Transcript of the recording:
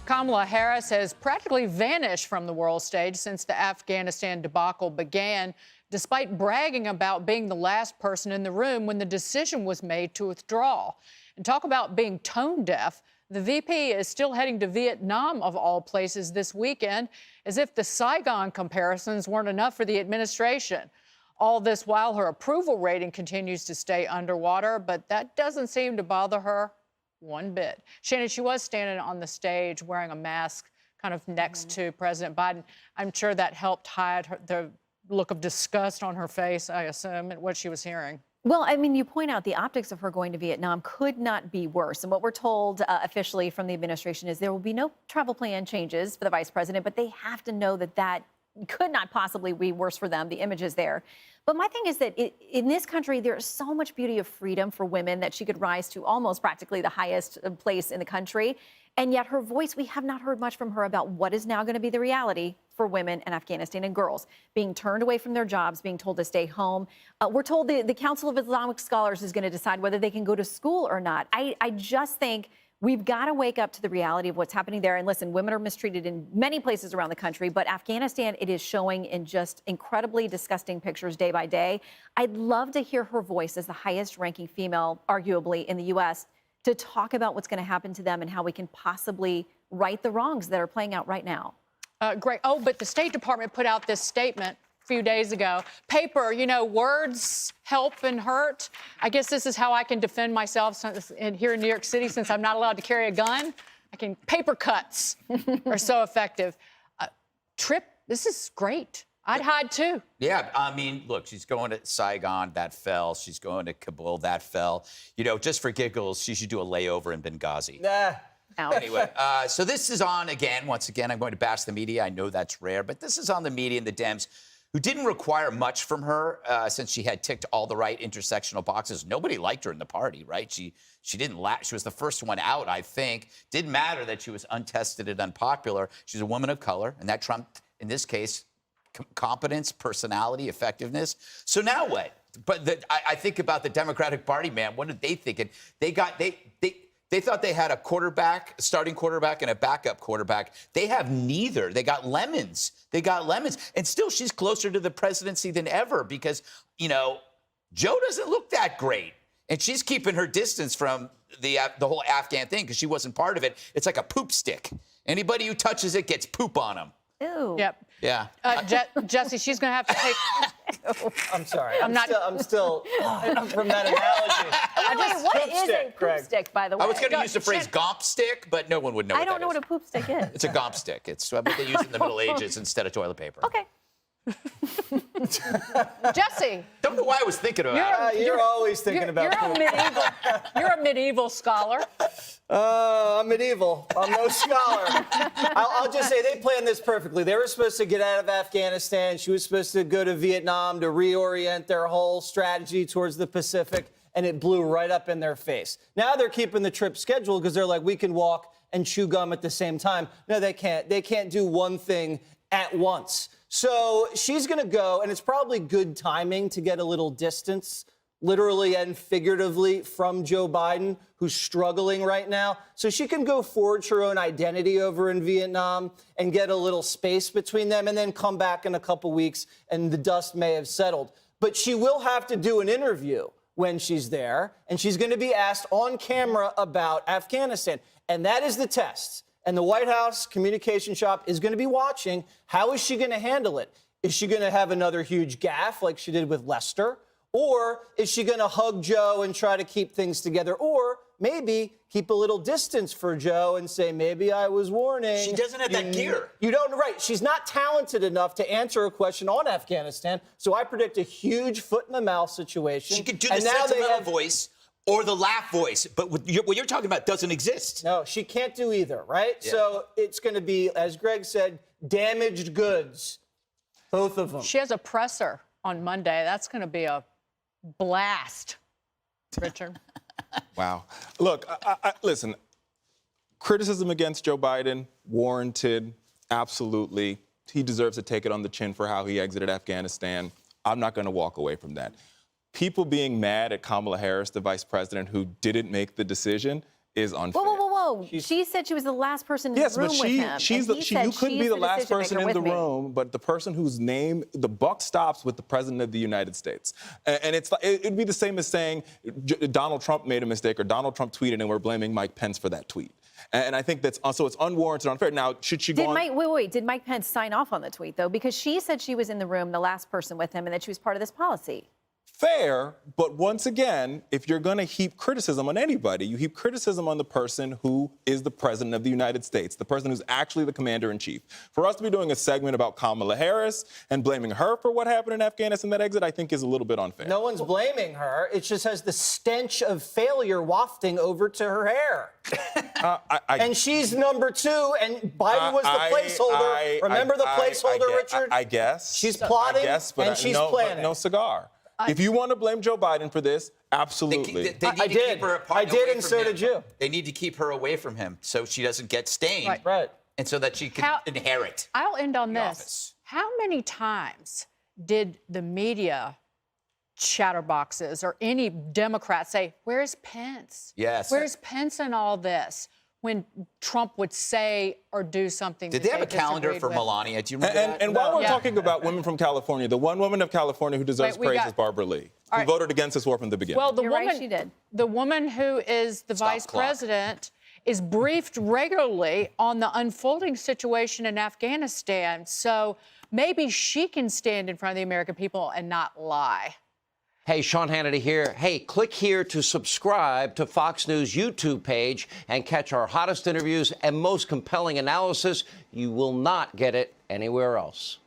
Kamala Harris has practically vanished from the world stage since the Afghanistan debacle began, despite bragging about being the last person in the room when the decision was made to withdraw. And talk about being tone deaf. The VP is still heading to Vietnam, of all places, this weekend, as if the Saigon comparisons weren't enough for the administration. All this while her approval rating continues to stay underwater, but that doesn't seem to bother her one bit. Shannon, she was standing on the stage wearing a mask kind of next to President Biden. I'm sure that helped hide the look of disgust on her face, I assume, at what she was hearing. Well, I mean, you point out the optics of her going to Vietnam could not be worse. And what we're told officially from the administration is there will be no travel plan changes for the vice president, but they have to know that that could not possibly be worse for them. The image is there. But my thing is that in this country, there is so much beauty of freedom for women that she could rise to almost practically the highest place in the country. And yet her voice, we have not heard much from her about what is now going to be the reality for women in Afghanistan and girls being turned away from their jobs, being told to stay home. We're told the Council of Islamic Scholars is going to decide whether they can go to school or not. I just think we've got to wake up to the reality of what's happening there. And listen, women are mistreated in many places around the country, but Afghanistan, it is showing in just incredibly disgusting pictures day by day. I'd love to hear her voice as the highest ranking female, arguably, in the U.S., to talk about what's going to happen to them and how we can possibly right the wrongs that are playing out right now. Great. Oh, but the State Department put out this statement a few days ago. Paper, you know, words help and hurt. I guess this is how I can defend myself here in New York City since I'm not allowed to carry a gun. Paper cuts are so effective. Trip, this is great. I'd hide too. Yeah, I mean, look, she's going to Saigon, that fell. She's going to Kabul, that fell. You know, just for giggles, she should do a layover in Benghazi. Ouch. Anyway, so this is on again. Once again, I'm going to bash the media. I know that's rare, but this is on the media and the Dems, who didn't require much from her since she had ticked all the right intersectional boxes. Nobody liked her in the party, right? She didn't she was the first one out, I think. Didn't matter that she was untested and unpopular. She's a woman of color, and that trumped, in this case, competence, personality, effectiveness. So now what? But I think about the Democratic Party, man. What are they thinking? They thought they had a starting quarterback, and a backup quarterback. They have neither. They got lemons. And still, she's closer to the presidency than ever because, you know, Joe doesn't look that great. And she's keeping her distance from the whole Afghan thing because she wasn't part of it. It's like a poop stick. Anybody who touches it gets poop on them. Ew. Yep. Yeah. Jesse, she's going to have to take... I'm sorry. I'm still from that analogy. What is a poop stick, by the way? I was going to use the phrase gomp stick, but no one would know I don't know what a poop stick is. It's a gomp stick. It's what they used in the Middle Ages instead of toilet paper. Okay. Jesse. Don't know why I was thinking about it. You're always thinking about poop. You're a medieval scholar. I'm medieval. I'm no scholar. I'll just say they planned this perfectly. They were supposed to get out of Afghanistan. She was supposed to go to Vietnam to reorient their whole strategy towards the Pacific, and it blew right up in their face. Now they're keeping the trip scheduled because they're like, we can walk and chew gum at the same time. No, they can't. They can't do one thing at once. So she's going to go, and it's probably good timing to get a little distance, literally and figuratively, from Joe Biden, who's struggling right now. So she can go forge her own identity over in Vietnam and get a little space between them and then come back in a couple weeks and the dust may have settled. But she will have to do an interview when she's there, and she's going to be asked on camera about Afghanistan. And that is the test. And the White House communication shop is going to be watching. How is she going to handle it? Is she going to have another huge gaffe like she did with Lester? Or is she going to hug Joe and try to keep things together? Or maybe keep a little distance for Joe and say, maybe I was warning. She doesn't have that gear. You don't, right. She's not talented enough to answer a question on Afghanistan. So I predict a huge foot in the mouth situation. She could do the sentimental voice or the laugh voice, but what you're talking about doesn't exist. No, she can't do either, right? Yeah. So it's going to be, as Greg said, damaged goods, both of them. She has a presser on Monday. That's going to be a blast, Richard. Wow. Look, listen, criticism against Joe Biden, warranted, absolutely. He deserves to take it on the chin for how he exited Afghanistan. I'm not going to walk away from that. People being mad at Kamala Harris, the vice president, who didn't make the decision, is unfair. Whoa. She said she was the last person in Yes, the room but with him. you couldn't be the last person in the room, but the person whose name, the buck stops with the president of the United States. And it'd be the same as saying Donald Trump made a mistake or Donald Trump tweeted and we're blaming Mike Pence for that tweet. And I think that's also, it's unwarranted, unfair. Now, should she go on? Did Mike Pence sign off on the tweet, though? Because she said she was in the room, the last person with him, and that she was part of this policy. Fair, but once again, if you're going to heap criticism on anybody, you heap criticism on the person who is the president of the United States, the person who's actually the commander-in-chief. For us to be doing a segment about Kamala Harris and blaming her for what happened in Afghanistan, that exit, I think is a little bit unfair. No one's blaming her. It just has the stench of failure wafting over to her hair. And she's number 2, and Biden was the placeholder. Remember the placeholder, Richard? I guess. She's plotting, and she's planning. No cigar. If you want to blame Joe Biden for this, absolutely. They need to keep her apart. I did, and so did you. They need to keep her away from him so she doesn't get stained. Right. And so that she can inherit. I'll end on this. Office. How many times did the media chatterboxes or any Democrat say, where's Pence? Yes. Where's Pence in all this? When Trump would say or do something. Did they have a calendar for Melania? Do you remember that? And while we're talking about women from California, the one woman of California who deserves praise is Barbara Lee, who voted against this war from the beginning. Well, You're right, she did. The woman who is the vice president is briefed regularly on the unfolding situation in Afghanistan. So maybe she can stand in front of the American people and not lie. Hey, Sean Hannity here. Hey, click here to subscribe to Fox News YouTube page and catch our hottest interviews and most compelling analysis. You will not get it anywhere else.